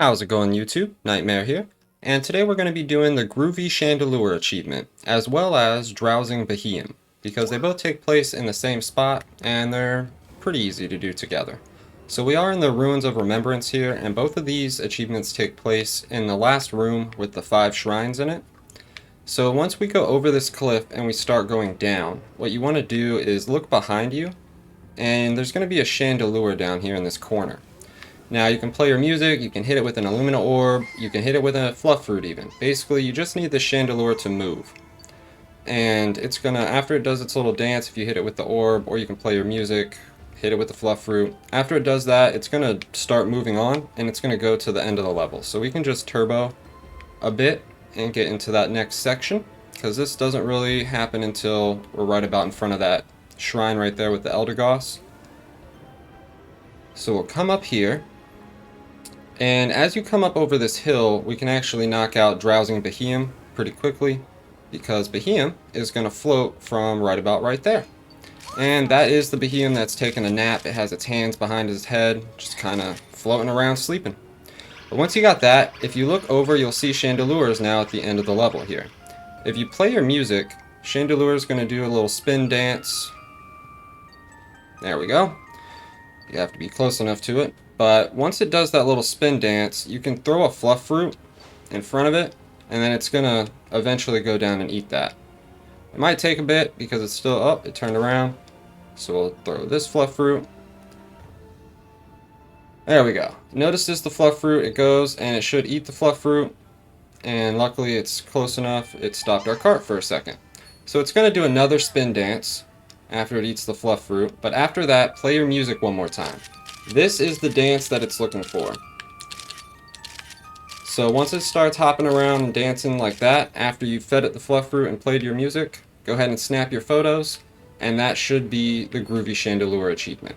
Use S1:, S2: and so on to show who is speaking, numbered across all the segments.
S1: How's it going, YouTube? Nightmare here, and today we're going to be doing the Groovy Chandelure achievement, as well as Drowsing Beheeyem, because they both take place in the same spot, and they're pretty easy to do together. So we are in the Ruins of Remembrance here, and both of these achievements take place in the last room with the 5 shrines in it. So once we go over this cliff and we start going down, what you want to do is look behind you, and there's going to be a chandelure down here in this corner. Now you can play your music, you can hit it with an Illumina orb, you can hit it with a fluff fruit even. Basically you just need the chandelure to move. And it's gonna, after it does its little dance, if you hit it with the orb, or you can play your music, hit it with the fluff fruit. After it does that, it's gonna start moving on, and it's gonna go to the end of the level. So we can just turbo a bit and get into that next section, because this doesn't really happen until we're right about in front of that shrine right there with the Elder Goss. So we'll come up here. And as you come up over this hill, we can actually knock out Drowsing Beheeyem pretty quickly, because Beheeyem is going to float from right about right there. And that is the Beheeyem that's taking a nap. It has its hands behind his head, just kind of floating around sleeping. But once you got that, if you look over, you'll see Chandelure now at the end of the level here. If you play your music, Chandelure is going to do a little spin dance. There we go. You have to be close enough to it. But once it does that little spin dance, you can throw a fluff fruit in front of it, and then it's going to eventually go down and eat that. It might take a bit because it's still up, it turned around. So we'll throw this fluff fruit. There we go. Notice this, the fluff fruit, it goes and it should eat the fluff fruit. And luckily it's close enough, it stopped our cart for a second. So it's going to do another spin dance after it eats the fluff fruit. But after that, play your music one more time. This is the dance that it's looking for. So once it starts hopping around and dancing like that, after you've fed it the fluff fruit and played your music, go ahead and snap your photos, and that should be the Groovy Chandelure achievement.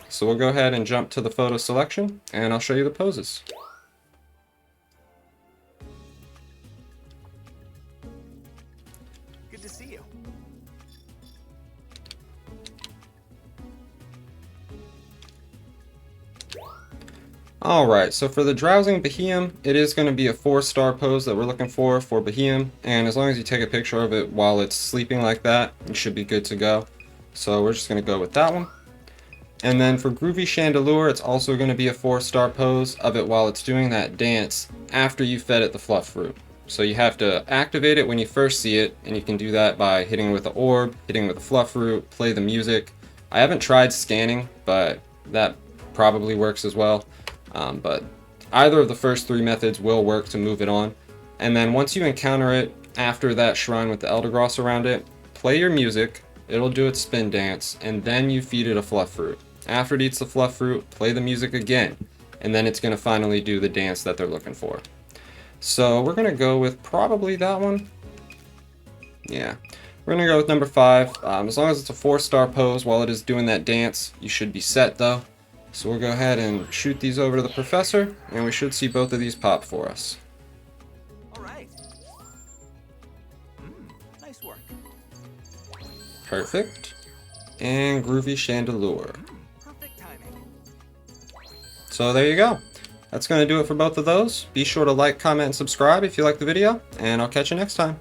S1: So we'll go ahead and jump to the photo selection, and I'll show you the poses.
S2: Good to see you.
S1: Alright, so for the Drowsing Beheeyem, it is going to be a 4-star pose that we're looking for Beheeyem, and as long as you take a picture of it while it's sleeping like that, you should be good to go. So we're just going to go with that one. And then for Groovy Chandelure, it's also going to be a 4-star pose of it while it's doing that dance after you fed it the fluff fruit. So you have to activate it when you first see it, and you can do that by hitting it with the orb, hitting it with the fluff fruit, play the music. I haven't tried scanning, but that probably works as well. But either of the first 3 methods will work to move it on. And then once you encounter it after that shrine with the Elder Goss around it, play your music, it'll do its spin dance, and then you feed it a fluff fruit. After it eats the fluff fruit, play the music again, and then it's going to finally do the dance that they're looking for. So we're going to go with probably that one. Yeah, we're going to go with number 5. As long as it's a 4-star pose while it is doing that dance, you should be set though. So we'll go ahead and shoot these over to the professor, and we should see both of these pop for us.
S2: All right. Nice work.
S1: Perfect. And Groovy Chandelure.
S2: Perfect timing.
S1: So there you go. That's going to do it for both of those. Be sure to like, comment, and subscribe if you like the video, and I'll catch you next time.